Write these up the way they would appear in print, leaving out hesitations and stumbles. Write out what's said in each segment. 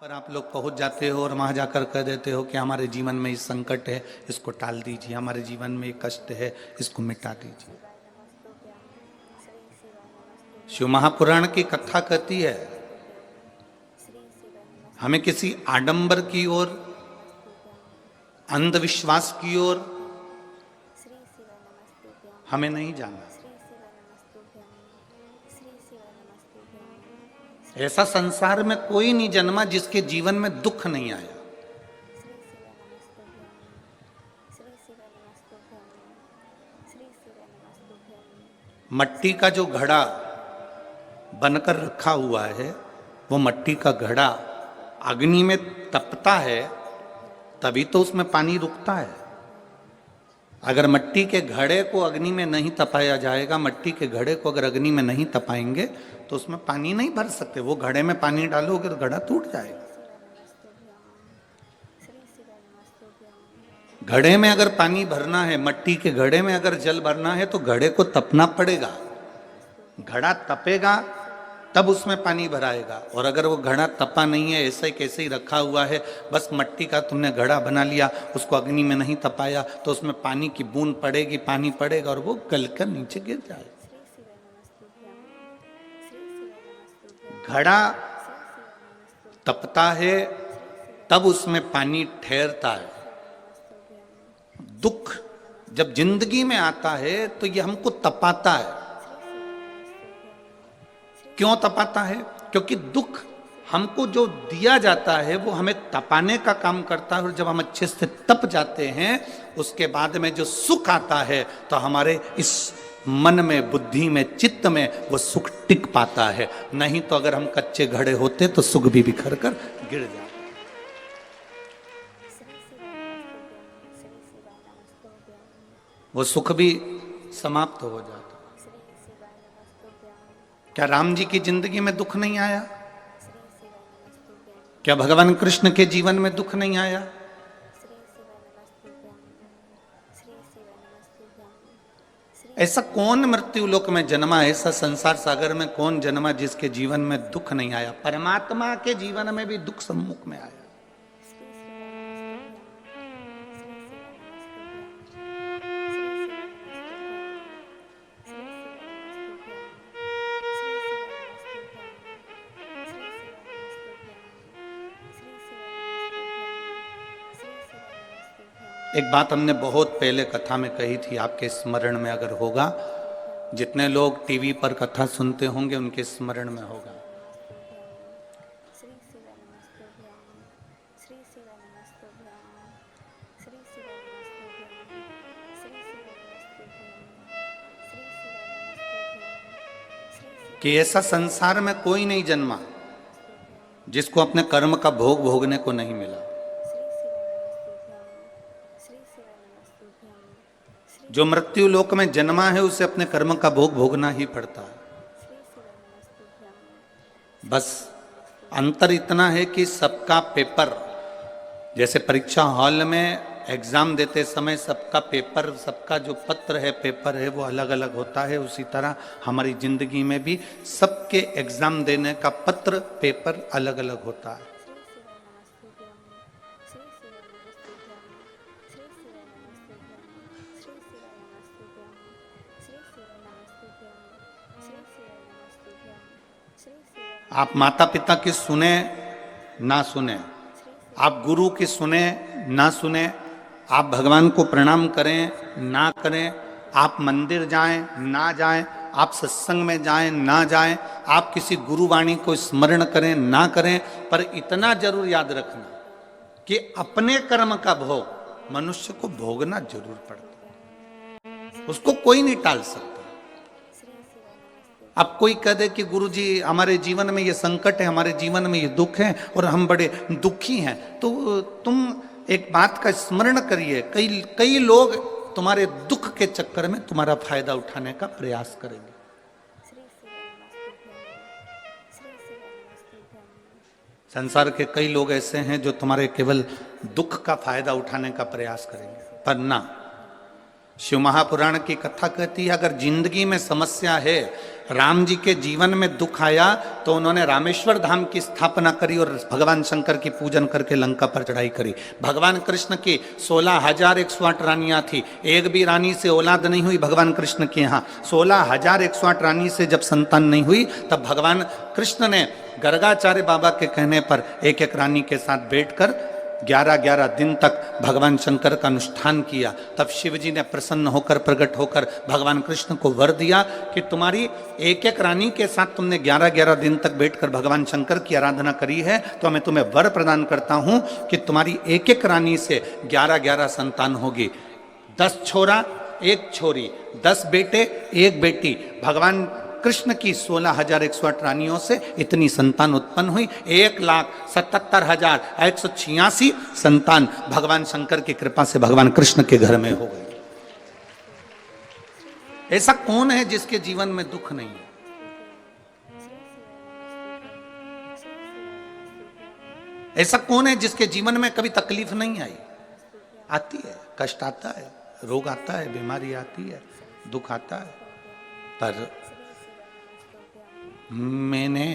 पर आप लोग पहुंच जाते हो और वहां जाकर कह देते हो कि हमारे जीवन में ये संकट है, इसको टाल दीजिए, हमारे जीवन में ये कष्ट है, इसको मिटा दीजिए। शिव महापुराण की कथा कहती है हमें किसी आडंबर की ओर, अंधविश्वास की ओर हमें नहीं जाना। ऐसा संसार में कोई नहीं जन्मा जिसके जीवन में दुख नहीं आया। मट्टी का जो घड़ा बनकर रखा हुआ है, वो मट्टी का घड़ा अग्नि में तपता है तभी तो उसमें पानी रुकता है। अगर मट्टी के घड़े को अग्नि में नहीं तपाया जाएगा, मट्टी के घड़े को अगर अग्नि में नहीं तपाएंगे तो उसमें पानी नहीं भर सकते। वो घड़े में पानी डालोगे तो घड़ा टूट जाएगा। घड़े में अगर पानी भरना है, मट्टी के घड़े में अगर जल भरना है तो घड़े को तपना पड़ेगा। घड़ा तपेगा तब उसमें पानी भराएगा। और अगर वो घड़ा तपा नहीं है, ऐसे ही कैसे ही रखा हुआ है, बस मट्टी का तुमने घड़ा बना लिया, उसको अग्नि में नहीं तपाया तो उसमें पानी की बूंद पड़ेगी, पानी पड़ेगा और वो गलकर नीचे गिर जाएगा। घड़ा तपता है तब उसमें पानी ठहरता है। दुख जब जिंदगी में आता है तो ये हमको तपाता है। क्यों तपाता है? क्योंकि दुख हमको जो दिया जाता है वो हमें तपाने का काम करता है। और जब हम अच्छे से तप जाते हैं उसके बाद में जो सुख आता है तो हमारे इस मन में, बुद्धि में, चित्त में वो सुख टिक पाता है। नहीं तो अगर हम कच्चे घड़े होते तो सुख भी बिखर कर गिर जाता। वो सुख भी समाप्त हो जाता। क्या राम जी की जिंदगी में दुख नहीं आया? क्या भगवान कृष्ण के जीवन में दुख नहीं आया? ऐसा कौन मृत्यु लोक में जन्मा, ऐसा संसार सागर में कौन जन्मा जिसके जीवन में दुख नहीं आया? परमात्मा के जीवन में भी दुख सम्मुख में आया। एक बात हमने बहुत पहले कथा में कही थी, आपके स्मरण में अगर होगा, जितने लोग टीवी पर कथा सुनते होंगे उनके स्मरण में होगा। कि ऐसा संसार में कोई नहीं जन्मा जिसको अपने कर्म का भोग भोगने को नहीं मिला। जो मृत्यु लोक में जन्मा है उसे अपने कर्म का भोग भोगना ही पड़ता है। बस अंतर इतना है कि सबका पेपर, जैसे परीक्षा हॉल में एग्जाम देते समय सबका पेपर, सबका जो पत्र है, पेपर है, वो अलग अलग होता है, उसी तरह हमारी जिंदगी में भी सबके एग्जाम देने का पत्र, पेपर अलग अलग होता है। आप माता पिता की सुने ना सुने, आप गुरु की सुने ना सुने, आप भगवान को प्रणाम करें ना करें, आप मंदिर जाएं ना जाएं, आप सत्संग में जाएं ना जाएं, आप किसी गुरुवाणी को स्मरण करें ना करें, पर इतना जरूर याद रखना कि अपने कर्म का भोग मनुष्य को भोगना जरूर पड़ता है। उसको कोई नहीं टाल सकता। अब कोई कह दे कि गुरुजी हमारे जीवन में ये संकट है, हमारे जीवन में ये दुख है और हम बड़े दुखी हैं, तो तुम एक बात का स्मरण करिए, कई लोग तुम्हारे दुख के चक्कर में तुम्हारा फायदा उठाने का प्रयास करेंगे। संसार के कई लोग ऐसे हैं जो तुम्हारे केवल दुख का फायदा उठाने का प्रयास करेंगे, पर ना, शिव महापुराण की कथा कहती है अगर जिंदगी में समस्या है, राम जी के जीवन में दुख आया तो उन्होंने रामेश्वर धाम की स्थापना करी और भगवान शंकर की पूजन करके लंका पर चढ़ाई करी। भगवान कृष्ण की 16,108 रानियां थी, एक भी रानी से औलाद नहीं हुई। भगवान कृष्ण के यहाँ 16,108 रानी से जब संतान नहीं हुई तब भगवान कृष्ण ने गर्गाचार्य बाबा के कहने पर एक एक रानी के साथ बैठकर 11-11 दिन तक भगवान शंकर का अनुष्ठान किया। तब शिव जी ने प्रसन्न होकर प्रकट होकर भगवान कृष्ण को वर दिया कि तुम्हारी एक एक रानी के साथ तुमने 11-11 दिन तक बैठकर भगवान शंकर की आराधना करी है, तो मैं तुम्हें वर प्रदान करता हूं कि तुम्हारी एक एक रानी से 11-11 संतान होगी। 10 छोरा 1 छोरी, 10 बेटे 1 बेटी। भगवान कृष्ण की 16,108 रानियों से इतनी संतान उत्पन्न हुई। 1,77,186 संतान भगवान शंकर की कृपा से भगवान कृष्ण के घर में हो गई। ऐसा कौन है जिसके जीवन में दुख नहीं है? ऐसा कौन है जिसके जीवन में कभी तकलीफ नहीं आई? आती है, कष्ट आता है, रोग आता है, बीमारी आती है, दुख आता है, पर मैंने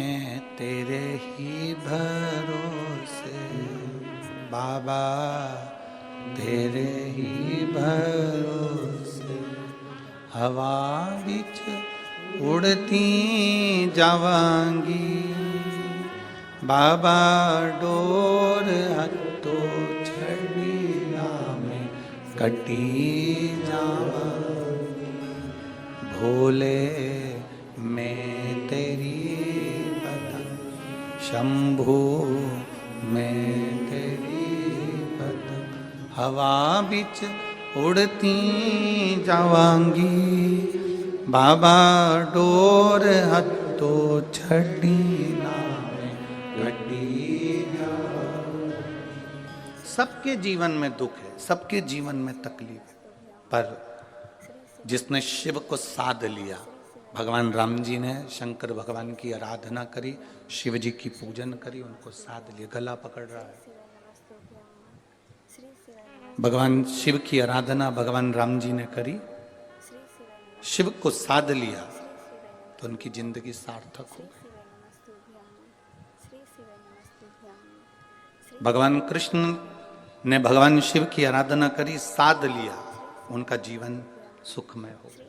तेरे ही भरोसे बाबा, तेरे ही भरोसे हवा बिच उड़ती जावांगी बाबा, डोर हत्तो छड़ी में कटी जावांगी भोले मैं तेरी पतंग, शंभू मैं तेरी पतंग हवा बिच उड़ती जावांगी बाबा, डोर हत्तो छड़ी में कटी जावांगी। सबके जीवन में दुख है, सबके जीवन में तकलीफ है, पर जिसने शिव को साध लिया, भगवान राम जी ने शंकर भगवान की आराधना करी, शिव जी की पूजन करी, उनको साध लिया। गला पकड़ रहा है, भगवान शिव की आराधना भगवान राम जी ने करी, शिव को साध लिया तो उनकी जिंदगी सार्थक हो गई। भगवान कृष्ण ने भगवान शिव की आराधना करी, साध लिया, उनका जीवन सुखमय हो गया।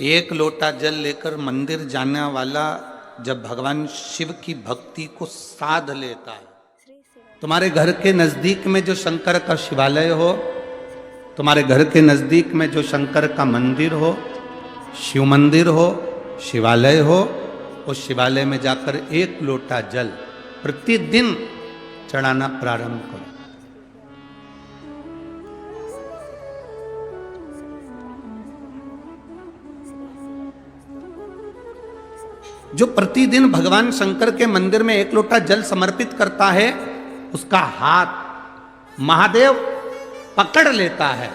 एक लोटा जल लेकर मंदिर जाने वाला जब भगवान शिव की भक्ति को साध लेता है, तुम्हारे घर के नजदीक में जो शंकर का शिवालय हो, तुम्हारे घर के नजदीक में जो शंकर का मंदिर हो, शिव मंदिर हो, शिवालय हो, उस शिवालय में जाकर एक लोटा जल प्रतिदिन चढ़ाना प्रारंभ करो। जो प्रतिदिन भगवान शंकर के मंदिर में एक लोटा जल समर्पित करता है, उसका हाथ महादेव पकड़ लेता है,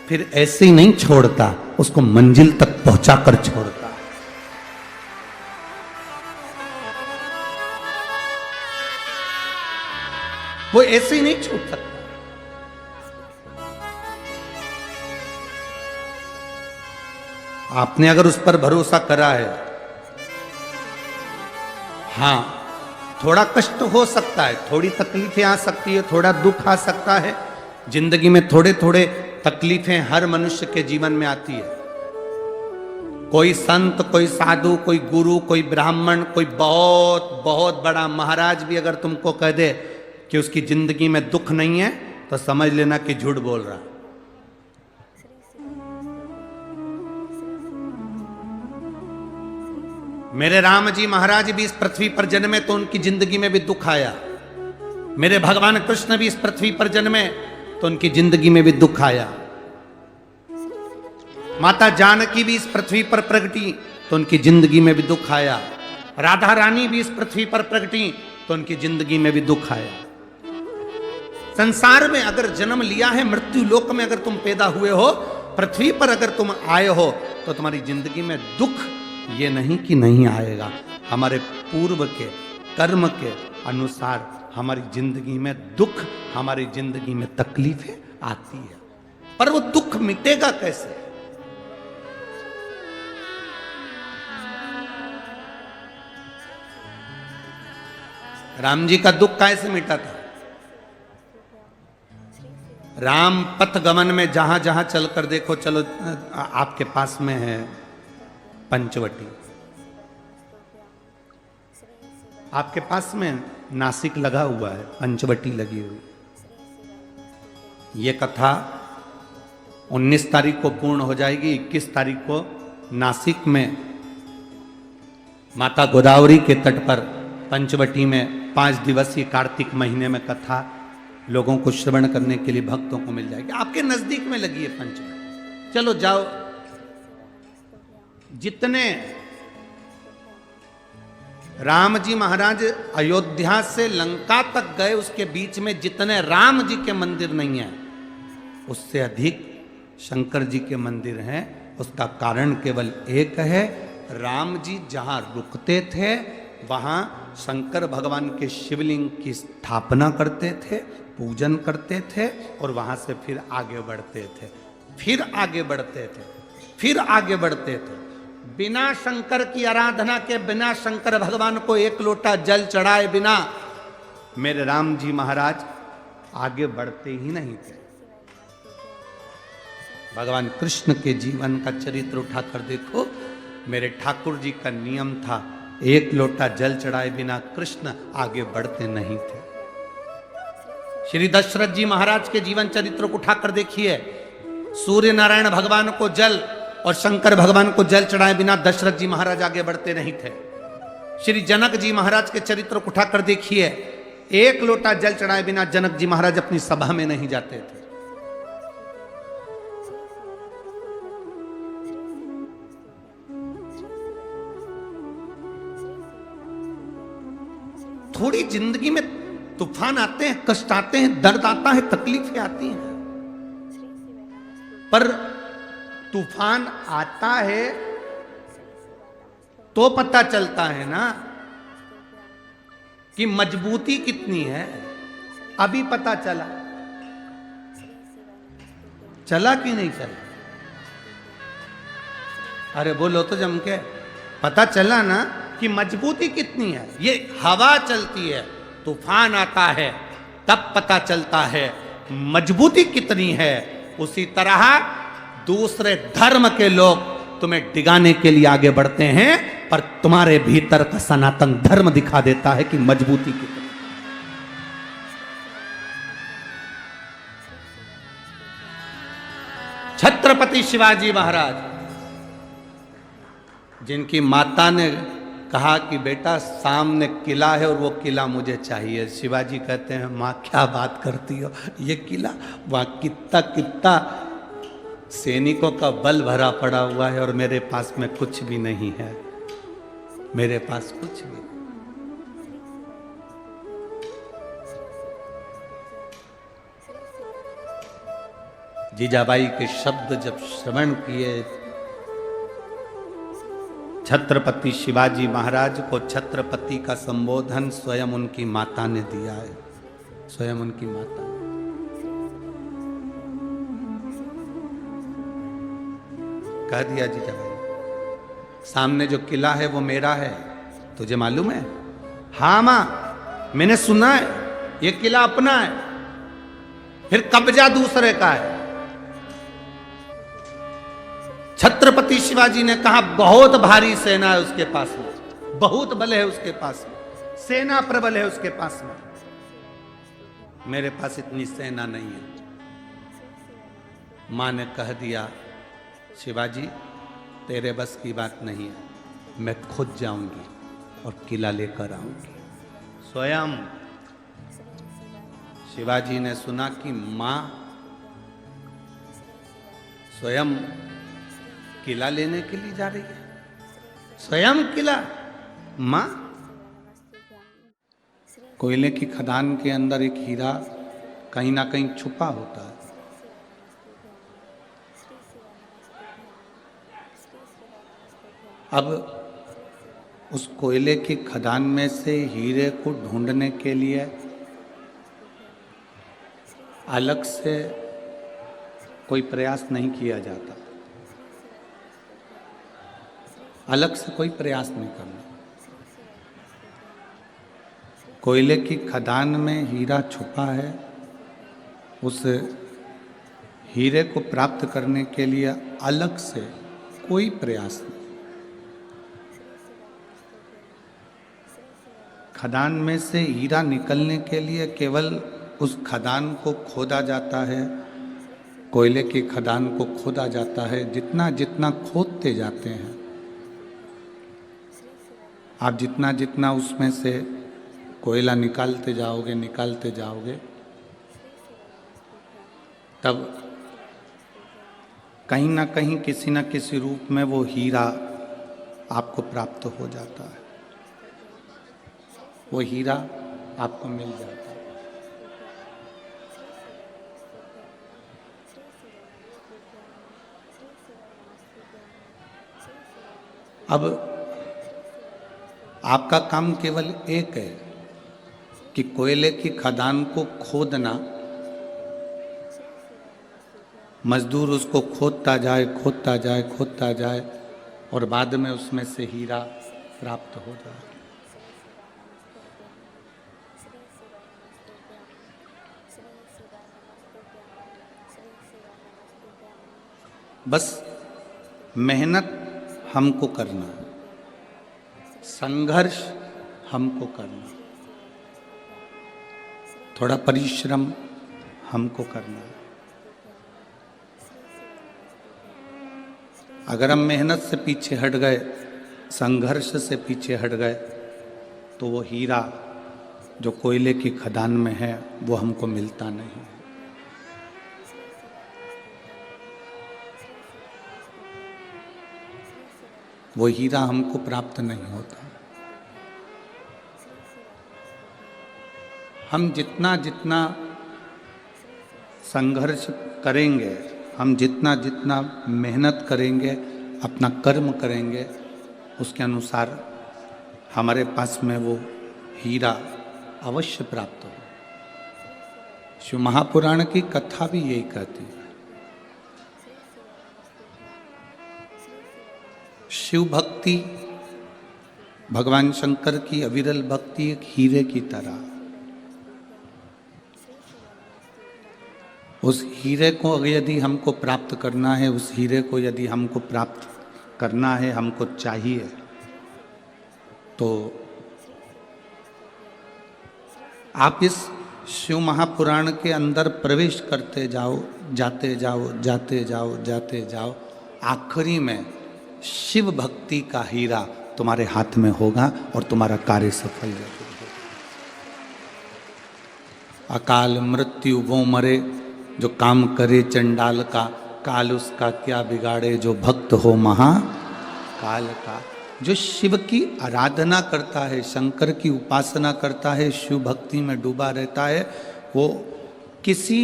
फिर ऐसे ही नहीं छोड़ता, उसको मंजिल तक पहुंचाकर छोड़ता है। वो ऐसे ही नहीं छूट सकता। आपने अगर उस पर भरोसा करा है, हाँ, थोड़ा कष्ट हो सकता है, थोड़ी तकलीफें आ सकती है, थोड़ा दुख आ सकता है, जिंदगी में थोड़े थोड़े तकलीफें हर मनुष्य के जीवन में आती है। कोई संत, कोई साधु, कोई गुरु, कोई ब्राह्मण, कोई बहुत बहुत बड़ा महाराज भी अगर तुमको कह दे कि उसकी जिंदगी में दुख नहीं है, तो समझ लेना कि झूठ बोल रहा। मेरे राम जी महाराज भी इस पृथ्वी पर जन्मे तो उनकी जिंदगी में भी दुख आया। मेरे भगवान कृष्ण भी इस पृथ्वी पर जन्मे तो उनकी जिंदगी में भी दुख आया। माता जानकी भी इस पृथ्वी पर प्रगटी तो उनकी जिंदगी में भी दुख आया। राधा रानी भी इस पृथ्वी पर प्रगटी तो उनकी जिंदगी में भी दुख आया। संसार में अगर जन्म लिया है, मृत्यु लोक में अगर तुम पैदा हुए हो, पृथ्वी पर अगर तुम आए हो, तो तुम्हारी जिंदगी में दुख ये नहीं कि नहीं आएगा। हमारे पूर्व के कर्म के अनुसार हमारी जिंदगी में दुख हमारी जिंदगी में तकलीफें आती है, पर वो दुख मिटेगा कैसे? राम जी का दुख कैसे मिटा था? राम पथ गमन में जहां जहां चलकर देखो, चलो आपके पास में है पंचवटी, आपके पास में नासिक लगा हुआ है, पंचवटी लगी हुई। ये कथा 19 तारीख को पूर्ण हो जाएगी। 21 तारीख को नासिक में माता गोदावरी के तट पर पंचवटी में 5 दिवसीय कार्तिक महीने में कथा लोगों को श्रवण करने के लिए भक्तों को मिल जाएगी। आपके नजदीक में लगी है पंचवटी, चलो जाओ। जितने राम जी महाराज अयोध्या से लंका तक गए, उसके बीच में जितने राम जी के मंदिर नहीं है, उससे अधिक शंकर जी के मंदिर हैं। उसका कारण केवल एक है, राम जी जहां रुकते थे वहां शंकर भगवान के शिवलिंग की स्थापना करते थे, पूजन करते थे और वहां से फिर आगे बढ़ते थे, फिर आगे बढ़ते थे, फिर आगे बढ़ते थे। बिना शंकर की आराधना के, बिना शंकर भगवान को एक लोटा जल चढ़ाए बिना मेरे राम जी महाराज आगे बढ़ते ही नहीं थे। भगवान कृष्ण के जीवन का चरित्र उठाकर देखो, मेरे ठाकुर जी का नियम था, एक लोटा जल चढ़ाए बिना कृष्ण आगे बढ़ते नहीं थे। श्री दशरथ जी महाराज के जीवन चरित्र को उठाकर देखिए, सूर्य नारायण भगवान को जल और शंकर भगवान को जल चढ़ाए बिना दशरथ जी महाराज आगे बढ़ते नहीं थे। श्री जनक जी महाराज के चरित्र को उठाकर देखिए, एक लोटा जल चढ़ाए बिना जनक जी महाराज अपनी सभा में नहीं जाते थे। थोड़ी जिंदगी में तूफान आते हैं, कष्ट आते हैं, दर्द आता है, तकलीफें आती हैं, पर तूफान आता है तो पता चलता है ना कि मजबूती कितनी है। अभी पता चला, चला कि नहीं चला? अरे बोलो तो जम के, पता चला ना कि मजबूती कितनी है। ये हवा चलती है, तूफान आता है, तब पता चलता है मजबूती कितनी है। उसी तरह दूसरे धर्म के लोग तुम्हें डिगाने के लिए आगे बढ़ते हैं, पर तुम्हारे भीतर का सनातन धर्म दिखा देता है कि मजबूती कितनी। छत्रपति शिवाजी महाराज, जिनकी माता ने कहा कि बेटा सामने किला है और वो किला मुझे चाहिए, शिवाजी कहते हैं माँ क्या बात करती हो, ये किला वहां कितना कितना सैनिकों का बल भरा पड़ा हुआ है और मेरे पास में कुछ भी नहीं है, मेरे पास कुछ भी नहीं। जीजाबाई के शब्द जब श्रवण किए, छत्रपति शिवाजी महाराज को छत्रपति का संबोधन स्वयं उनकी माता ने दिया है, स्वयं उनकी माता ने। कह दिया जीजाबाई, सामने जो किला है वो मेरा है, तुझे मालूम है? हाँ मां, मैंने सुना है, ये किला अपना है, फिर कब्जा दूसरे का है। छत्रपति शिवाजी ने कहा बहुत भारी सेना है उसके पास में, बहुत बल है उसके पास में, सेना प्रबल है उसके पास में, मेरे पास इतनी सेना नहीं है। मां ने कह दिया शिवाजी तेरे बस की बात नहीं है, मैं खुद जाऊंगी और किला लेकर आऊंगी। स्वयं शिवाजी ने सुना कि मां स्वयं किला लेने के लिए जा रही है, स्वयं किला। मां, कोयले की खदान के अंदर एक हीरा कहीं ना कहीं छुपा होता है, अब उस कोयले की खदान में से हीरे को ढूंढने के लिए अलग से कोई प्रयास नहीं किया जाता, अलग से कोई प्रयास नहीं करना। कोयले की खदान में हीरा छुपा है, उस हीरे को प्राप्त करने के लिए अलग से कोई प्रयास नहीं। खदान में से हीरा निकलने के लिए केवल उस खदान को खोदा जाता है, कोयले की खदान को खोदा जाता है। जितना जितना खोदते जाते हैं आप, जितना जितना उसमें से कोयला निकालते जाओगे, तब कहीं ना कहीं किसी न किसी रूप में वो हीरा आपको प्राप्त हो जाता है, वो हीरा आपको मिल जाता है। अब आपका काम केवल एक है कि कोयले की खदान को खोदना, मजदूर उसको खोदता जाए और बाद में उसमें से हीरा प्राप्त हो जाए। बस मेहनत हमको करना है, संघर्ष हमको करना, थोड़ा परिश्रम हमको करना है। अगर हम मेहनत से पीछे हट गए, संघर्ष से पीछे हट गए, तो वो हीरा जो कोयले की खदान में है वो हमको मिलता नहीं। वो हीरा हमको प्राप्त नहीं होता। हम जितना जितना संघर्ष करेंगे, हम जितना जितना मेहनत करेंगे, अपना कर्म करेंगे, उसके अनुसार हमारे पास में वो हीरा अवश्य प्राप्त हो। शिव महापुराण की कथा भी यही कहती है। शिव भक्ति, भगवान शंकर की अविरल भक्ति एक हीरे की तरह। उस हीरे को यदि हमको प्राप्त करना है, उस हीरे को यदि हमको प्राप्त करना है, हमको चाहिए, तो आप इस शिव महापुराण के अंदर प्रवेश करते जाओ, जाते जाओ, आखिरी में शिव भक्ति का हीरा तुम्हारे हाथ में होगा और तुम्हारा कार्य सफल जरूर होगा। अकाल मृत्यु वो मरे जो काम करे चंडाल का, काल उसका क्या बिगाड़े जो भक्त हो महाकाल का। जो शिव की आराधना करता है, शंकर की उपासना करता है, शिव भक्ति में डूबा रहता है, वो किसी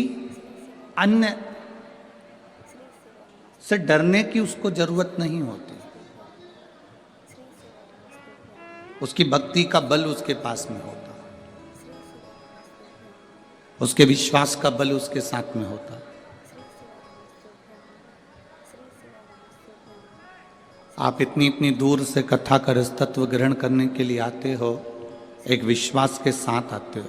अन्य से डरने की उसको जरूरत नहीं होती। उसकी भक्ति का बल उसके पास में होता, उसके विश्वास का बल उसके साथ में होता। आप इतनी इतनी दूर से कथा का रस तत्व ग्रहण करने के लिए आते हो, एक विश्वास के साथ आते हो,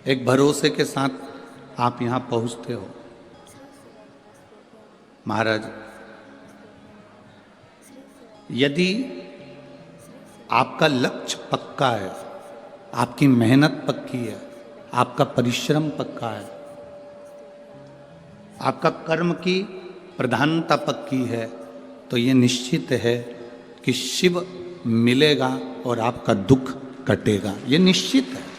एक भरोसे के साथ आप यहां पहुंचते हो। महाराज, यदि आपका लक्ष्य पक्का है, आपकी मेहनत पक्की है, आपका परिश्रम पक्का है, आपका कर्म की प्रधानता पक्की है, तो ये निश्चित है कि शिव मिलेगा और आपका दुख कटेगा। ये निश्चित है।